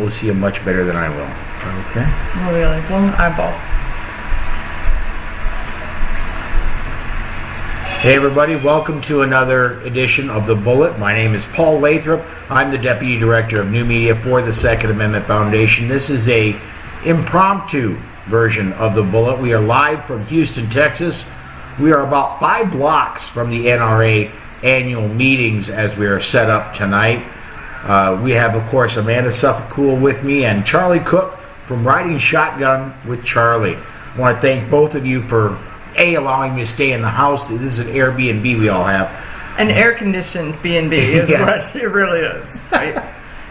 able to see them much better than I will. Okay. Oh, really? One eyeball. Hey everybody, welcome to another edition of The Bullet. My name is Paul Lathrop. I'm the Deputy Director of New Media for the Second Amendment Foundation. This is a impromptu version of The Bullet. We are live from Houston, Texas. We are about 5 blocks from the NRA Annual Meetings as we are set up tonight. We have, of course, Amanda Suffecool with me and Charlie Cook from Riding Shotgun with Charlie. I want to thank both of you for allowing me to stay in the house. This is an Airbnb we all have. An air-conditioned B&B is Yes. what it really is. Right?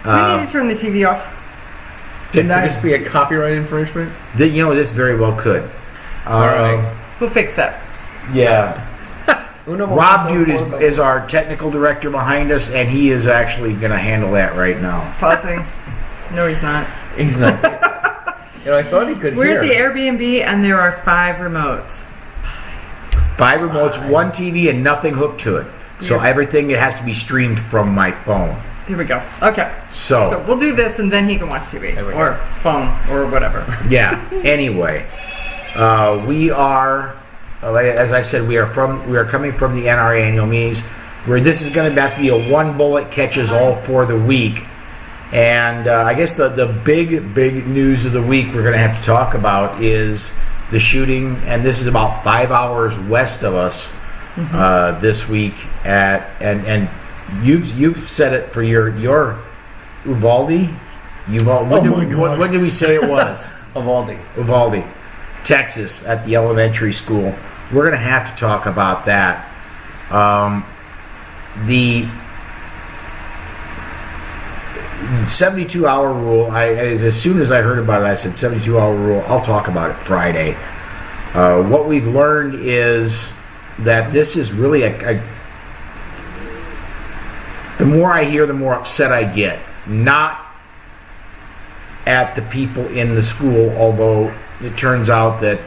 Do we need to turn the TV off? Could this be a copyright infringement? This very well could. All right. We'll fix that. Yeah. Rob Dude is our technical director behind us, and he is actually going to handle that right now. Pausing. No, he's not. He's not. I thought he could We're hear. at the Airbnb, and there are 5 remotes. 5 remotes, 1 TV, and nothing hooked to it. So everything has to be streamed from my phone. Here we go. Okay. So we'll do this, and then he can watch TV or phone or whatever. Yeah. Anyway, we are, as I said, we are coming from the NRA Annual Meetings, where this is going to have to be a one bullet catches all for the week. And I guess the big news of the week we're going to have to talk about is the shooting, and this is about 5 hours west of us this week and you've said it for your Uvalde. When did we say it was? Uvalde, Texas, at the elementary school. We're going to have to talk about that. The 72-hour rule, as soon as I heard about it, I said 72-hour rule, I'll talk about it Friday. What we've learned is that this is really the more I hear, the more upset I get. Not at the people in the school, although it turns out that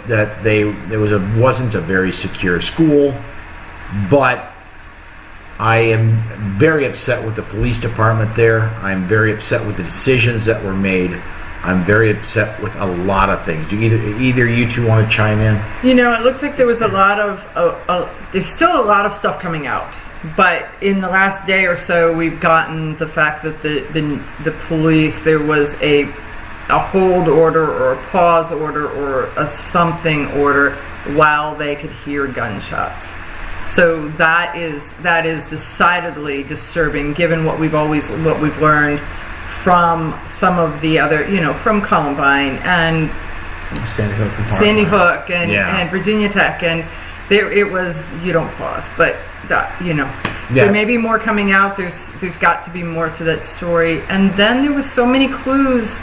wasn't a very secure school, but I am very upset with the police department there. I'm very upset with the decisions that were made. I'm very upset with a lot of things. Do either you two want to chime in? It looks like there was a lot of there's still a lot of stuff coming out, but in the last day or so, we've gotten the fact that the police, there was a hold order or a pause order or a something order while they could hear gunshots. So that is decidedly disturbing, given what we've learned from some of the other, from Columbine and Sandy Hook and Virginia Tech, and it was, you don't pause, but there may be more coming out. There's got to be more to that story, and then there was so many clues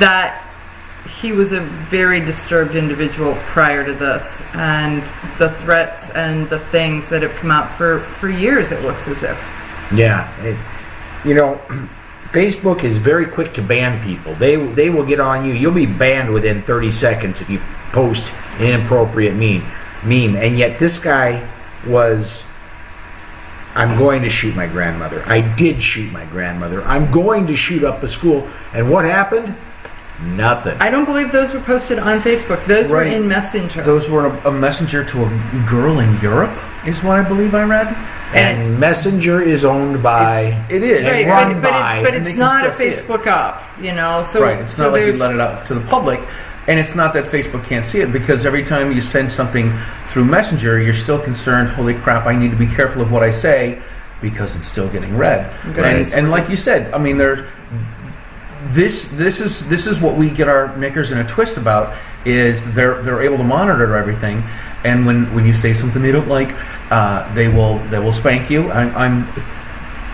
that he was a very disturbed individual prior to this, and the threats and the things that have come out for years, it looks as if. Yeah. Facebook is very quick to ban people. They will get on you. You'll be banned within 30 seconds if you post an inappropriate meme. And yet this guy was, I'm going to shoot my grandmother. I did shoot my grandmother. I'm going to shoot up a school. And what happened? Nothing. I don't believe those were posted on Facebook. Those were in Messenger. Those were a messenger to a girl in Europe, is what I believe I read. And Messenger is owned by... It is. Right, run but by... it's not a Facebook up, So, right, it's not like you let it out to the public. And it's not that Facebook can't see it, because every time you send something through Messenger, you're still concerned, holy crap, I need to be careful of what I say, because it's still getting read. And like you said, I mean, This is what we get our knickers in a twist about, is they're able to monitor everything, and when you say something they don't like, they will spank you. I'm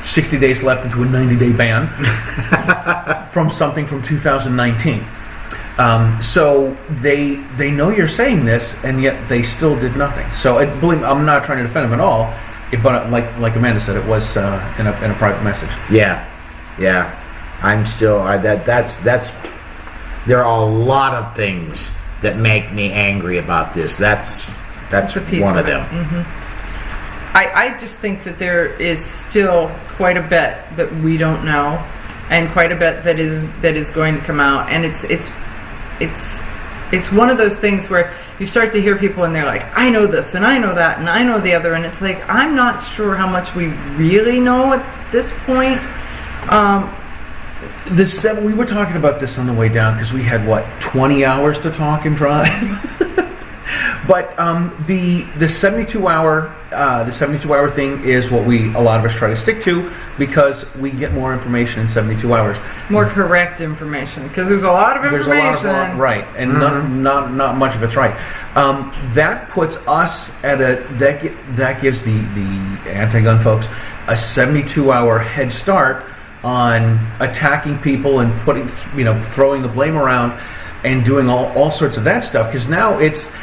60 days left into a 90-day ban from something from 2019. So they know you're saying this, and yet they still did nothing. So believe me, I'm not trying to defend them at all, but like Amanda said, it was in a private message. Yeah. I'm still that's there are a lot of things that make me angry about this. That's one of them. Mm-hmm. I just think that there is still quite a bit that we don't know, and quite a bit that is going to come out. And it's one of those things where you start to hear people and they're like, I know this and I know that and I know the other, and it's like, I'm not sure how much we really know at this point. We were talking about this on the way down because we had 20 hours to talk and drive. But the 72-hour thing is what a lot of us try to stick to because we get more information in 72 hours. More correct information, because there's a lot of information. There's a lot of right, and not much of it's right. That puts us at that gives the anti-gun folks a 72-hour head start on attacking people and throwing the blame around and doing all sorts of that stuff. Because now it's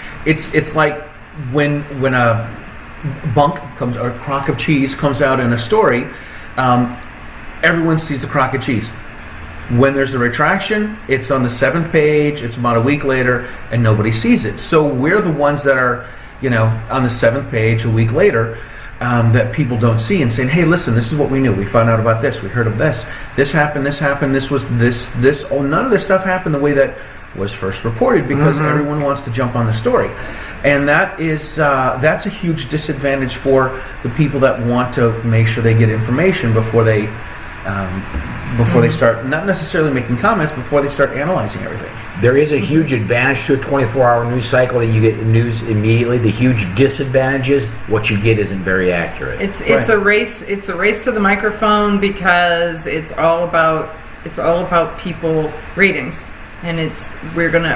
like when a bunk comes or a crock of cheese comes out in a story, everyone sees the crock of cheese. When there's a retraction, it's on the 7th page, it's about a week later, and nobody sees it. So we're the ones that are, on the 7th page a week later, that people don't see, and saying, hey, listen, this is what we knew. We found out about this. We heard of this. This happened, this was this. Oh, none of this stuff happened the way that was first reported because everyone wants to jump on the story. And that's a huge disadvantage for the people that want to make sure they get information before they start, not necessarily making comments, before they start analyzing everything. There is a huge advantage to a 24-hour news cycle that you get news immediately. The huge disadvantage is what you get isn't very accurate. It's a race. It's a race to the microphone because it's all about people ratings, and we're gonna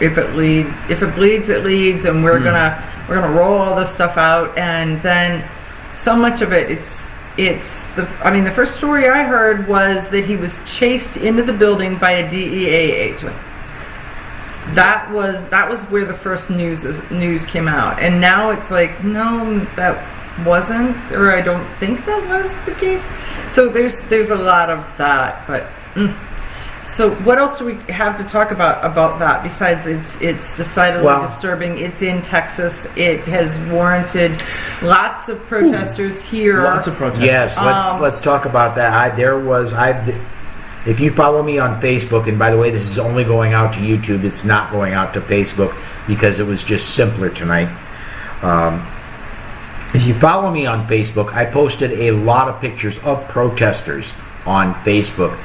if it bleeds it leads, and we're gonna roll all this stuff out, and then so much of it the first story I heard was that he was chased into the building by a DEA agent. That was where the first news came out, and now it's like, no, that wasn't, or I don't think that was the case. So there's a lot of that, but. So what else do we have to talk about that besides it's decidedly disturbing? It's in Texas. It has warranted lots of protesters here. Lots of protesters. Yes, let's talk about that. If you follow me on Facebook, and by the way, this is only going out to YouTube. It's not going out to Facebook because it was just simpler tonight. If you follow me on Facebook, I posted a lot of pictures of protesters on Facebook.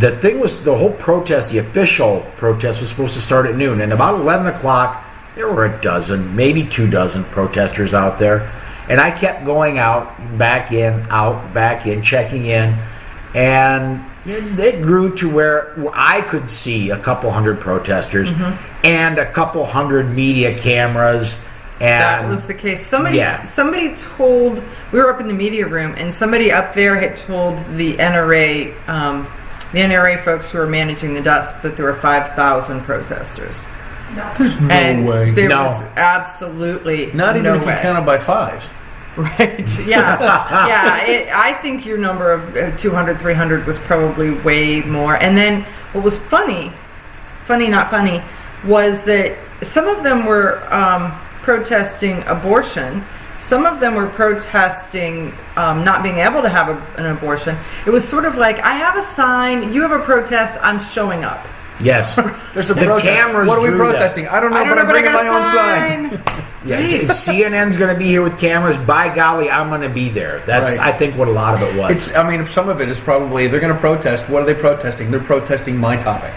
The thing was, the whole protest, the official protest, was supposed to start at noon. And about 11 o'clock, there were a dozen, maybe 24 protesters out there. And I kept going out, back in, checking in. And it grew to where I could see a couple hundred protesters and a couple hundred media cameras. And that was the case. Somebody told, we were up in the media room, and somebody up there had told the NRA folks who were managing the desk that there were 5,000 protesters. There's no way. There was absolutely not even if you count it by fives. Right. Yeah. I think your number of 200, 300 was probably way more. And then what was funny, not funny, was that some of them were protesting abortion. Some of them were protesting not being able to have an abortion. It was sort of like, I have a sign, you have a protest, I'm showing up. Yes. There's a protest. Cameras. What are we protesting? I don't know, but I'm bringing my own sign. Yes, CNN's going to be here with cameras. By golly, I'm going to be there. That's, I think, what a lot of it was. Some of it is probably, they're going to protest. What are they protesting? They're protesting my topic.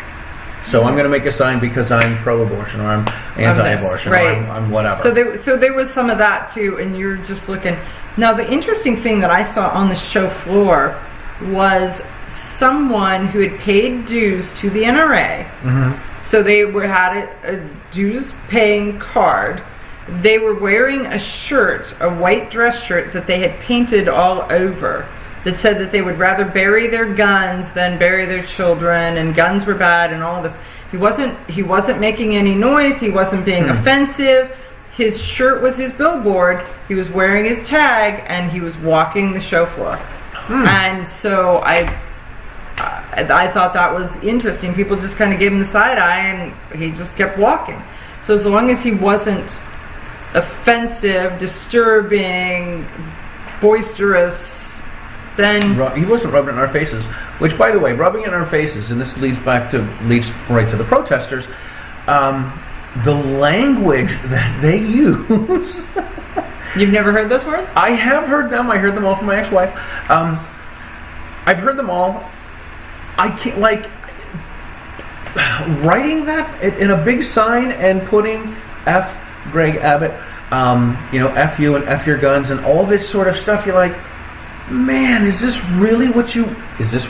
So I'm going to make a sign because I'm pro-abortion, or I'm anti-abortion, right. or I'm whatever. So there was some of that too, and you're just looking. Now the interesting thing that I saw on the show floor was someone who had paid dues to the NRA. So they had a dues-paying card. They were wearing a shirt, a white dress shirt that they had painted all over, that said that they would rather bury their guns than bury their children, and guns were bad, and all of this. He wasn't making any noise. He wasn't being offensive. His shirt was his billboard. He was wearing his tag, and he was walking the show floor. And so I thought that was interesting. People just kind of gave him the side eye, and he just kept walking. So as long as he wasn't offensive, disturbing, boisterous, then He wasn't rubbing it in our faces. Which, by the way, rubbing it in our faces, and this leads right to the protesters. The language that they use. you've never heard those words? I have heard them. I heard them all from my ex-wife. I've heard them all. I can't, like, writing that in a big sign and putting F Greg Abbott, F you and F your guns and all this sort of stuff. You're like, man, is this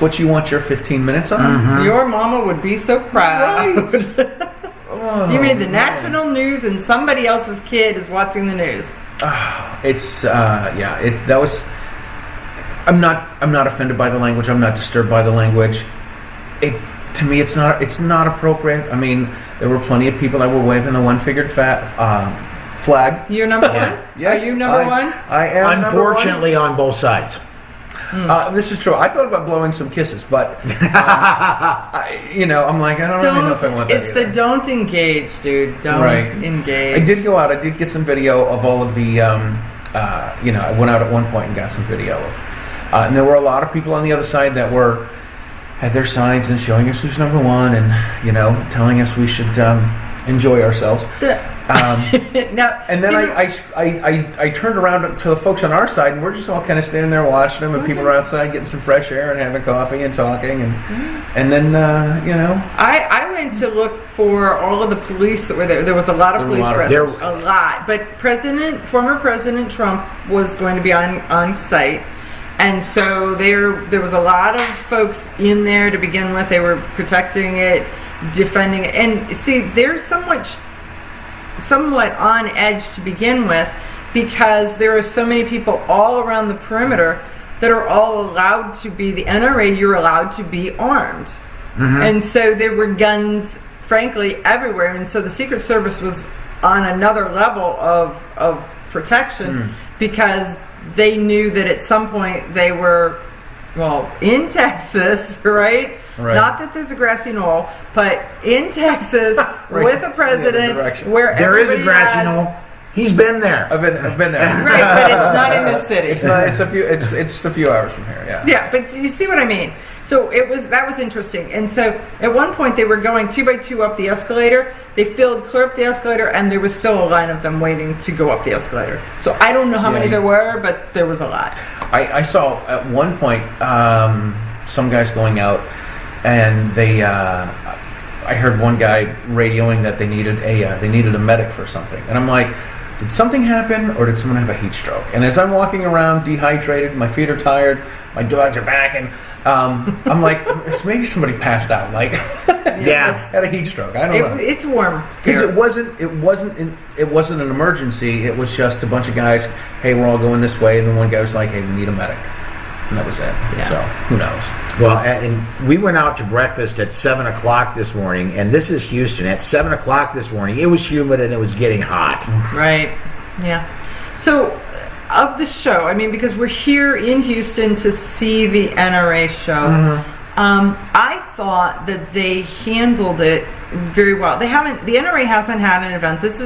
what you want your 15 minutes on? Mm-hmm. Your mama would be so proud. Right. Oh, You made the national news and somebody else's kid is watching the news. That was. I'm not offended by the language. I'm not disturbed by the language. To me, it's not appropriate. I mean, there were plenty of people that were waving the one-fingered flag. You're number one? Yes, Are you number one? I am. Unfortunately, on both sides. This is true. I thought about blowing some kisses, but I'm like, I don't really know if I want that. It's the don't engage, dude. Don't engage. I did go out. I did get some video of all of the. I went out at one point and got some video of, and there were a lot of people on the other side that had their signs and showing us who's number one, and telling us we should enjoy ourselves. And then I turned around to the folks on our side, and we're just all kind of standing there watching them, and people are outside getting some fresh air and having coffee and talking, and then I went to look for all of the police that were there. There was a lot of police presence, a lot. But former President Trump was going to be on site. And so there was a lot of folks in there to begin with. They were protecting it, defending it. And see, they're somewhat on edge to begin with, because there are so many people all around the perimeter that are all allowed to be, the NRA, you're allowed to be armed. Mm-hmm. And so there were guns, frankly, everywhere. And so the Secret Service was on another level of protection because they knew that at some point they were, in Texas, right? Not that there's a grassy knoll, but in Texas with a president where there is a grassy knoll. He's been there. I've been there. Right, but it's not in this city. It's not. It's a few hours from here. Yeah. Yeah, but you see what I mean. So that was interesting. And so at one point they were going 2 by 2 up the escalator. They filled clear up the escalator, and there was still a line of them waiting to go up the escalator. So I don't know how many there were, but there was a lot. I saw at one point some guys going out, and they. I heard one guy radioing that they needed a medic for something, and I'm like, did something happen, or did someone have a heat stroke? And as I'm walking around dehydrated, my feet are tired, my dogs are backing, I'm like, maybe somebody passed out, like, had a heat stroke. I don't know. It's warm because it wasn't an emergency. It was just a bunch of guys. Hey, we're all going this way, and then one guy was like, hey, we need a medic. And that was it. Yeah. So, who knows? Well, and we went out to breakfast at 7 o'clock this morning, and this is Houston. At 7 o'clock this morning, it was humid and it was getting hot. Right. Yeah. So, of the show, I mean, because we're here in Houston to see the NRA show, I thought that they handled it very well. The NRA hasn't had an event. This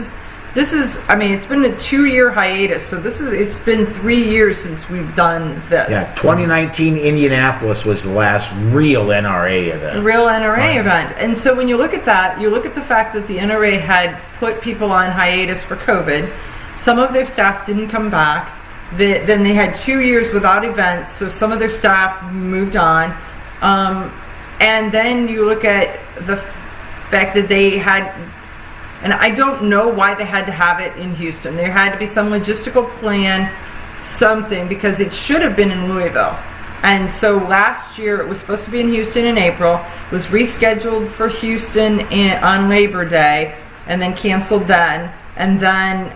is, I mean, it's been a 2-year hiatus, so it's been 3 years since we've done this. Yeah, 2019 Indianapolis was the last real NRA event. A real NRA event. And so when you look at that, you look at the fact that the NRA had put people on hiatus for COVID. Some of their staff didn't come back. Then they had 2 years without events, so some of their staff moved on. And then you look at the fact that they had... And I don't know why they had to have it in Houston. There had to be some logistical plan, something, because it should have been in Louisville. And so last year it was supposed to be in Houston in April. It was rescheduled for Houston on Labor Day, and then canceled then. And then,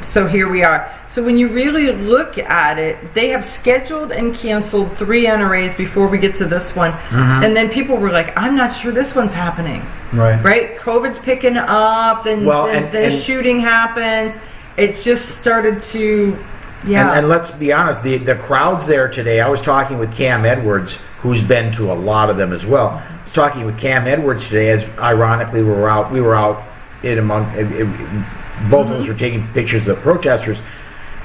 so here we are. So when you really look at it, they have scheduled and canceled 3 NRAs before we get to this one. Mm-hmm. And then people were like, I'm not sure this one's happening. Right? COVID's picking up, then the shooting happens. It's just started to, And let's be honest, the crowds there today, I was talking with Cam Edwards, who's been to a lot of them as well. I was talking with Cam Edwards today, as ironically we were out in among... both of us were taking pictures of the protesters,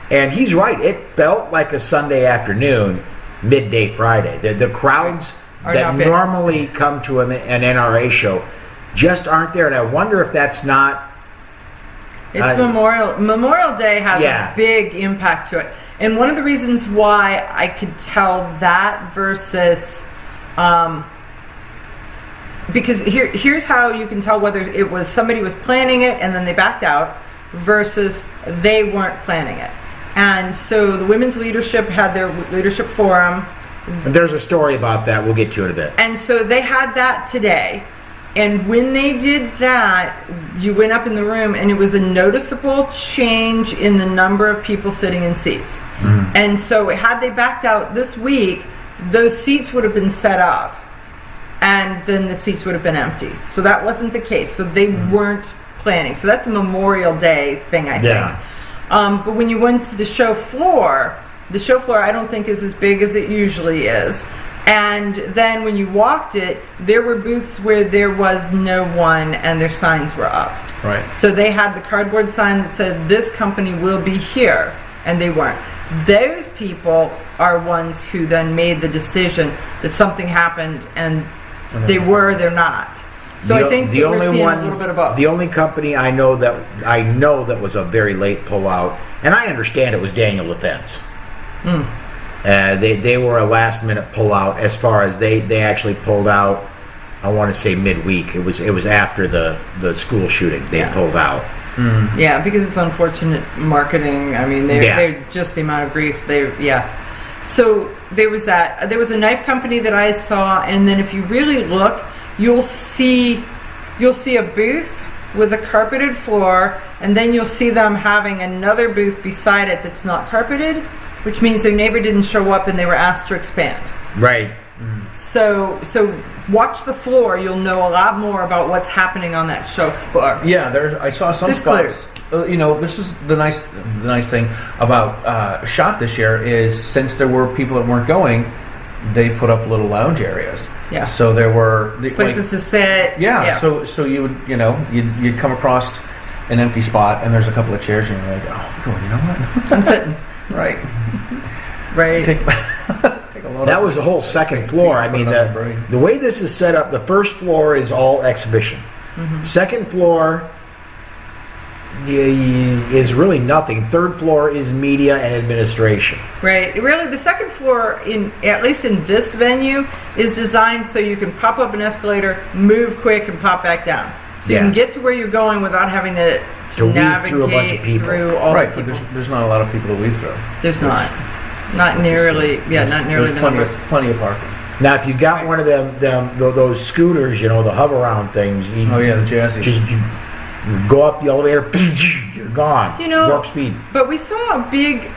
and he's right. It felt like a Sunday afternoon, midday Friday. The crowds Are that not big. normally come to an NRA show just aren't there. And I wonder if that's not... It's Memorial Day has Yeah. a big impact to it. And one of the reasons why I could tell that versus... because here's how you can tell whether it was somebody was planning it and then they backed out versus they weren't planning it. And so the women's leadership had their leadership forum. And there's a story about that. We'll get to in a bit. And so they had that today. And when they did that, you went up in the room and it was a noticeable change in the number of people sitting in seats. Mm-hmm. And so had they backed out this week, those seats would have been set up and then the seats would have been empty. So that wasn't the case. So they weren't planning. So that's a Memorial Day thing, I think. But when you went to the show floor I don't think is as big as it usually is. And then when you walked it, there were booths where there was no one and their signs were up. Right. So they had the cardboard sign that said, this company will be here, and they weren't. Those people are ones who then made the decision that something happened and they're not. So I think that we're seeing a little bit of both. The only company I know that was a very late pullout, and I understand it, was Daniel Defense. They were a last minute pullout as far as they actually pulled out. I want to say midweek. It was after the school shooting. They pulled out. Yeah, because it's unfortunate marketing. I mean, they're just the amount of grief. So there was that. There was a knife company that I saw, and then if you really look, you'll see a booth with a carpeted floor, and then you'll see them having another booth beside it that's not carpeted, which means their neighbor didn't show up and they were asked to expand. Right. So watch the floor. You'll know a lot more about what's happening on that show floor. Yeah, I saw some spots. This is the nice thing about SHOT this year is since there were people that weren't going, they put up little lounge areas. Yeah. So there were places to sit. Yeah. So you would you'd come across an empty spot and there's a couple of chairs and you're like, oh, cool, you know what? I'm sitting. Right. Right. That was the whole second floor. I mean, the way this is set up, the first floor is all exhibition. Second floor is really nothing. Third floor is media and administration. Right. Really, the second floor, at least in this venue, is designed so you can pop up an escalator, move quick, and pop back down. So you can get to where you're going without having to navigate through a bunch of people. Through all the people. But there's not a lot of people to weave through. There's not nearly. Not nearly the numbers. Plenty of parking. Now, if you got one of those scooters, the hover around things. The jazzies. You go up the elevator, you're gone. Warp speed. But we saw a big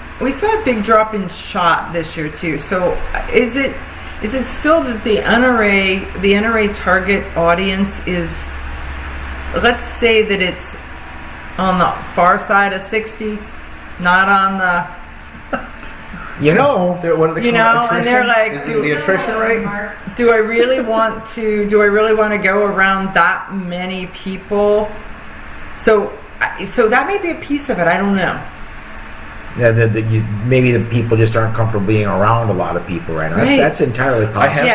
drop in SHOT this year too. So is it still that the NRA Target Audience is? Let's say that it's on the far side of 60, not on the. What do they call it? And they're like, is it the attrition rate? Do I really want to go around that many people? So that may be a piece of it. I don't know. Yeah, maybe the people just aren't comfortable being around a lot of people right now. Right. That's entirely possible.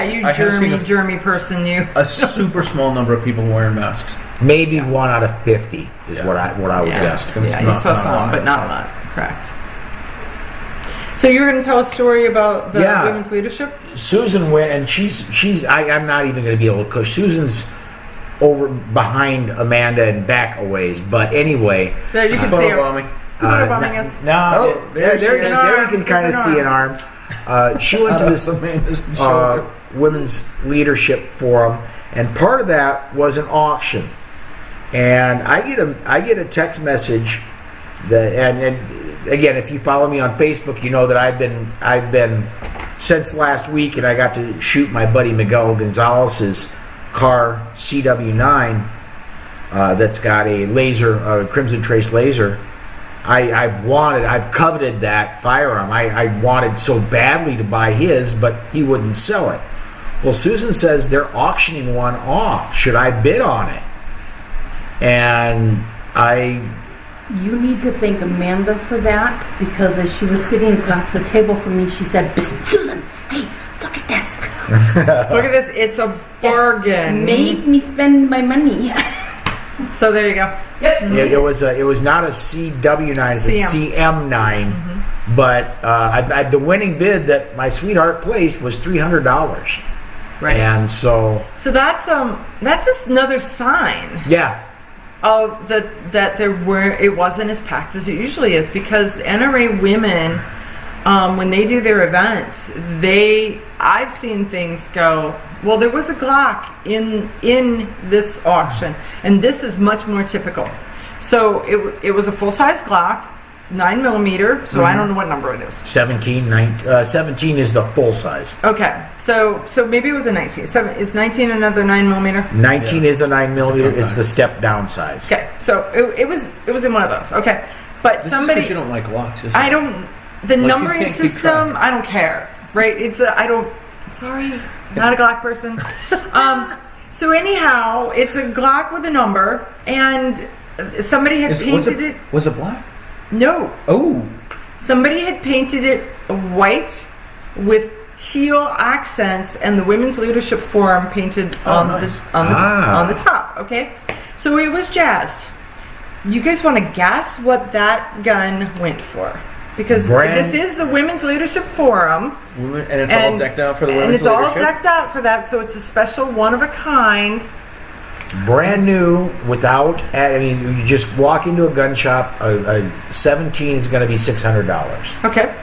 Germy person, you. A super small number of people wearing masks. Maybe 1 out of 50 is what I would guess. Yeah, you saw some, but not a lot. Correct. So you're going to tell a story about the women's leadership? Susan went, and she's. I'm not even going to be able to because Susan's over behind Amanda and back a ways. But anyway, there you can see her. Photobombing us. No, there you can kind of see an arm. She went to this women's leadership forum, and part of that was an auction. And I get a text message that, and again, if you follow me on Facebook, you know that I've been since last week, and I got to shoot my buddy Miguel Gonzalez's car CW9 that's got a laser, a Crimson Trace laser. I've coveted that firearm. I wanted so badly to buy his, but he wouldn't sell it. Well, Susan says they're auctioning one off. Should I bid on it? And You need to thank Amanda for that, because as she was sitting across the table from me, she said, "Psst, Susan, hey, Look at this. It's a bargain. Made me spend my money. So there you go. Yep. It was not a CW9, it's a CM9. But the winning bid that my sweetheart placed was $300. Right. And so that's just another sign. Yeah. Of that it wasn't as packed as it usually is, because the NRA women, when they do their events, I've seen things go, well, there was a Glock in this auction, and this is much more typical. So it was a full-size Glock, 9mm, so I don't know what number it is. 17 is the full size. Okay, so maybe it was a 19. Is 19 another 9mm? 19 is a 9mm. It's the step down size. Okay, so it was in one of those. Okay, but This somebody. is 'cause you don't like locks, isn't I it? don't. The you numbering can't keep system, track. I don't care. Right? I don't. Sorry, not a Glock person. So anyhow, it's a Glock with a number, and somebody had painted it. Was it black? No, Oh. somebody had painted it white with teal accents, and the Women's Leadership Forum painted on nice. on the top. Okay, so it was jazzed. You guys want to guess what that gun went for? Because this is the Women's Leadership Forum, And it's all decked out for the women's and it's leadership? all decked out for that. So it's a special, one of a kind. Brand new, you just walk into a gun shop, a 17 is going to be $600. Okay.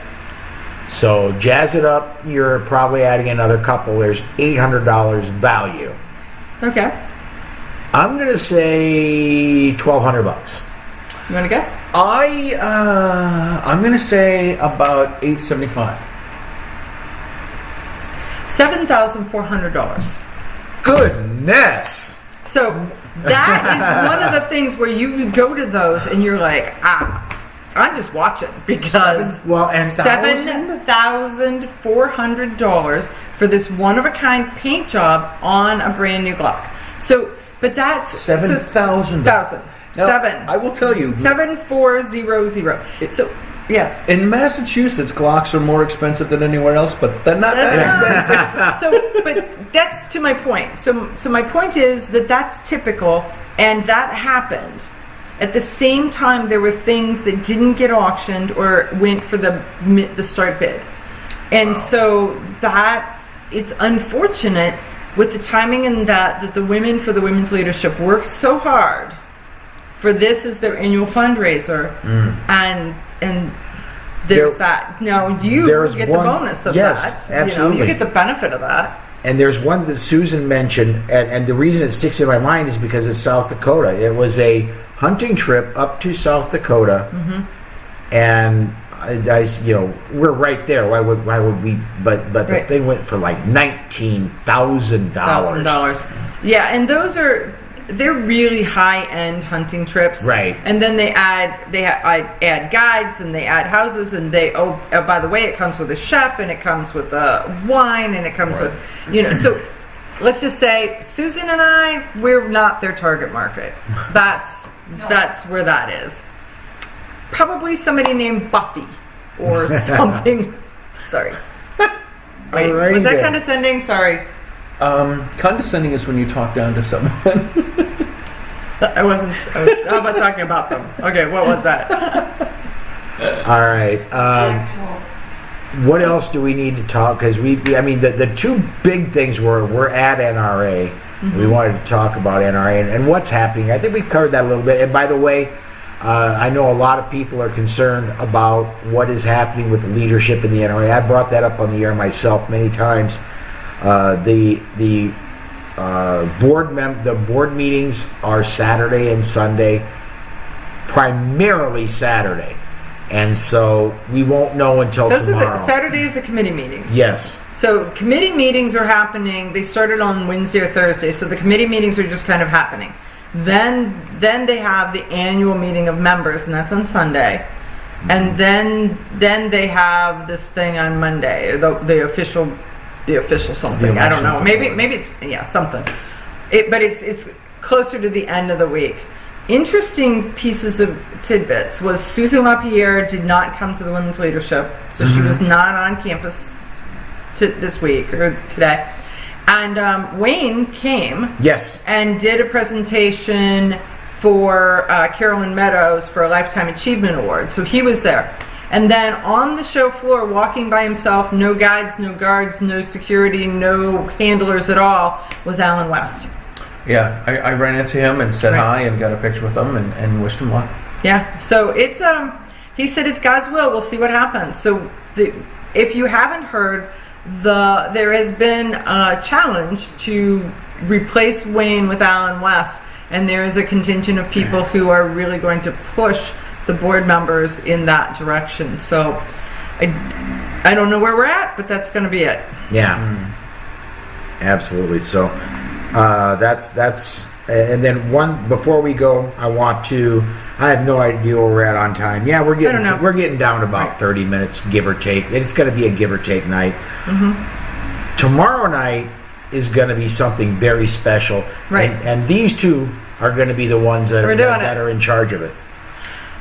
So jazz it up, you're probably adding another couple. There's $800 value. Okay. I'm going to say $1,200. You want to guess? I'm going to say about $875. $7,400. Goodness. So that is one of the things where you go to those and you're like, I'm just watching, because $7,400 for this one of a kind paint job on a brand new Glock. So, but that's $7,000. Now, I will tell you, 7,400. So, yeah. in Massachusetts, Glocks are more expensive than anywhere else, but they're not that expensive. So, but that's to my point. So my point is that that's typical, and that happened. At the same time, there were things that didn't get auctioned or went for the start bid, and so that it's unfortunate with the timing, and that the women for the Women's Leadership worked so hard for this as their annual fundraiser, and there's that. Now you get the bonus of that. Yes, absolutely. You get the benefit of that. And there's one that Susan mentioned, and the reason it sticks in my mind is because it's South Dakota. It was a hunting trip up to South Dakota, and I we're right there. Why would we? But the thing went for like $19,000. Yeah, and they're really high-end hunting trips, right? And then I add guides, and they add houses, and by the way, it comes with a chef, and it comes with wine, and it comes with So let's just say Susan and we're not their target market. That's where that is. Probably somebody named Buffy or something. Sorry. Wait, was that condescending? Sorry. Condescending is when you talk down to someone. I wasn't. How about talking about them? Okay, what was that? All right. What else do we need to talk? Because the two big things we're at NRA. We wanted to talk about NRA and what's happening. I think we've covered that a little bit. And by the way, I know a lot of people are concerned about what is happening with the leadership in the NRA. I brought that up on the air myself many times. The board meetings are Saturday and Sunday, primarily Saturday, and so we won't know until tomorrow. Saturday is the committee meetings. Yes. So committee meetings are happening. They started on Wednesday or Thursday, so the committee meetings are just kind of happening. Then they have the annual meeting of members, and that's on Sunday. And then they have this thing on Monday, the official something. I don't know. Maybe it's something. But it's closer to the end of the week. Interesting pieces of tidbits was Susan LaPierre did not come to the Women's Leadership, so she was not on campus this week or today. And Wayne came. Yes. And did a presentation for Carolyn Meadows for a Lifetime Achievement Award. So he was there. And then on the show floor, walking by himself, no guides, no guards, no security, no handlers at all, was Alan West. Yeah, I ran into him and said hi and got a picture with him and wished him luck. Yeah, so it's he said it's God's will. We'll see what happens. So if you haven't heard, there has been a challenge to replace Wayne with Alan West, and there is a contingent of people who are really going to push the board members in that direction. So I don't know where we're at, but that's going to be it. Yeah, absolutely. So that's and then before we go, I have no idea where we're at on time. Yeah, we're getting down to about 30 minutes, give or take. It's going to be a give or take night. Mm-hmm. Tomorrow night is going to be something very special, right? And these two are going to be the ones that are in charge of it.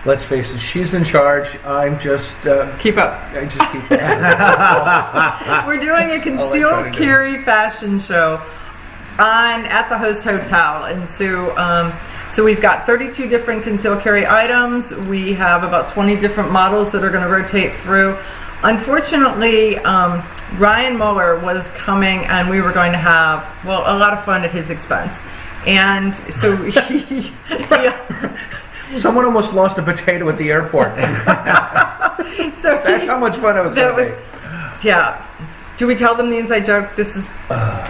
Let's face it, she's in charge. I'm just keep up. I just keep up. We're doing a concealed carry fashion show at the host hotel, and so we've got 32 different concealed carry items. We have about 20 different models that are going to rotate through. Unfortunately, Ryan Muller was coming, and we were going to have a lot of fun at his expense, and so Someone almost lost a potato at the airport. So that's how much fun it was. Yeah. Do we tell them the inside joke? This is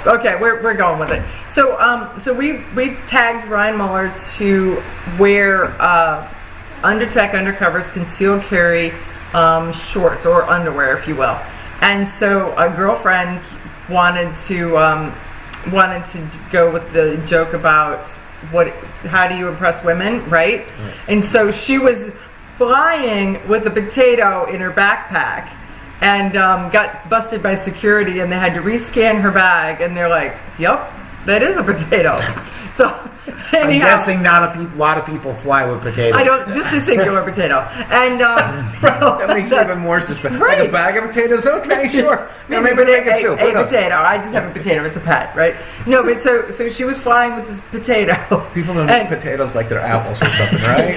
okay. We're going with it. So we tagged Ryan Muller to wear undercovers, concealed carry shorts or underwear, if you will. And so a girlfriend wanted to go with the joke about how do you impress women, right? And so she was flying with a potato in her backpack and got busted by security, and they had to rescan her bag, and they're like, yep, that is a potato. So anyhow, I'm guessing not a lot of people fly with potatoes. Just a singular potato. And so that makes it even more suspicious. Right. Like a bag of potatoes? Okay, sure. Maybe a soup. A potato. I just have a potato. It's a pet, right? No, but so she was flying with this potato. People don't eat potatoes like they're apples or something, right?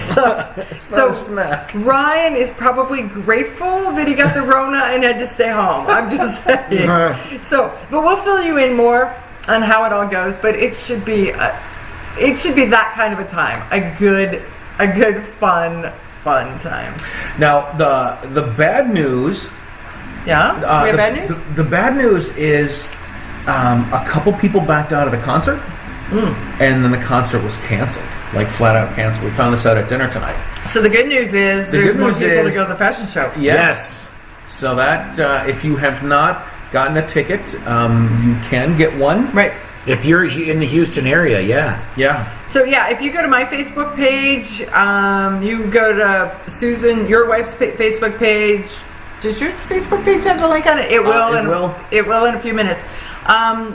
It's not a snack. Ryan is probably grateful that he got the Rona and had to stay home. I'm just saying. But we'll fill you in more on how it all goes. But it should be that kind of a time. A good fun time. Now the bad news. Yeah, we have bad news. The bad news is a couple people backed out of the concert, and then the concert was canceled, like flat out canceled. We found this out at dinner tonight. So the good news is there's more people to go to the fashion show. Yes. So that if you have not gotten a ticket, you can get one. Right. If you're in the Houston area, yeah. So if you go to my Facebook page, you go to Susan, your wife's Facebook page. Does your Facebook page have the link on it? It will. It will in a few minutes.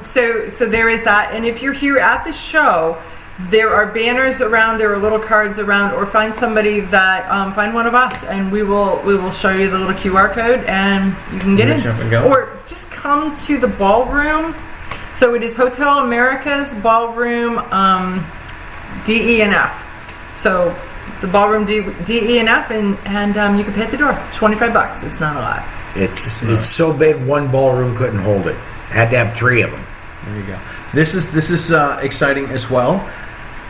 So there is that. And if you're here at the show, there are banners around. There are little cards around. Or find somebody that find one of us, and we will show you the little QR code, and you can get in. Or just come to the ballroom. So it is Hotel America's Ballroom D, E, and F. So the ballroom D, E, and F, and you can pay at the door. It's $25. It's not a lot. It's so big one ballroom couldn't hold it. Had to have 3 of them. There you go. This is exciting as well,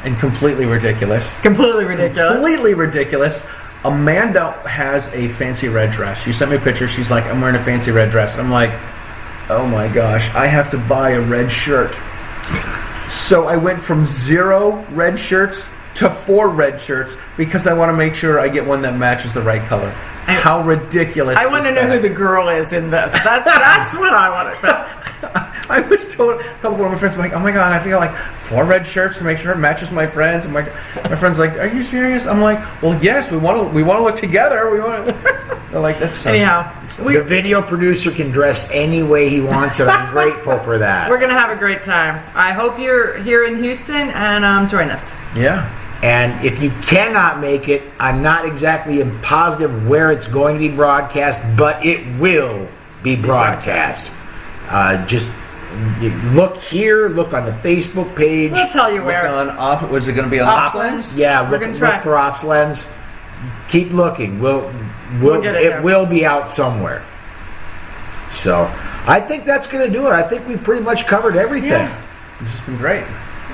and completely ridiculous. Completely ridiculous. Amanda has a fancy red dress. She sent me a picture. She's like, I'm wearing a fancy red dress. And I'm like, oh my gosh, I have to buy a red shirt. So I went from 0 red shirts to 4 red shirts because I want to make sure I get one that matches the right color. How ridiculous I want to know who the girl is in this. That's what I want to know. I was told, a couple of my friends were like, oh my god, I feel like 4 red shirts to make sure it matches my friends. And my friend's like, are you serious? I'm like, well, yes, we want to look together. They're like, that's so anyhow. The video producer can dress any way he wants, and I'm grateful for that. We're gonna have a great time. I hope you're here in Houston and join us. Yeah. And if you cannot make it, I'm not exactly positive where it's going to be broadcast, but it will be broadcast. Just You look here, look on the Facebook page. We'll tell you Look where. on was it going to be on Opslens? Yeah, We're look, gonna try. look for Opslens. Keep looking. We'll get it it there. will be out somewhere. So I think that's going to do it. I think we pretty much covered everything. Yeah. It's just been great.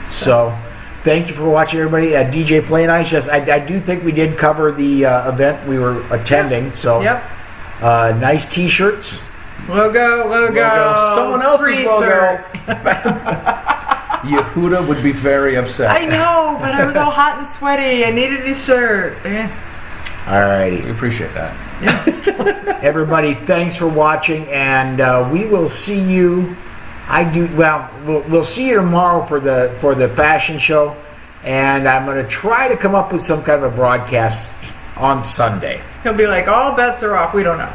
So thank you for watching, everybody. DJ Play and I do think we did cover the event we were attending. So Yep. nice T-shirts. Logo. Someone else's Free logo. shirt. Yehuda would be very upset. I know, but I was all hot and sweaty. I needed a shirt. Alrighty. We appreciate that. Everybody, thanks for watching, and we will see you. We'll see you tomorrow for the fashion show, and I'm going to try to come up with some kind of a broadcast on Sunday. He'll be like, all bets are off. We don't know.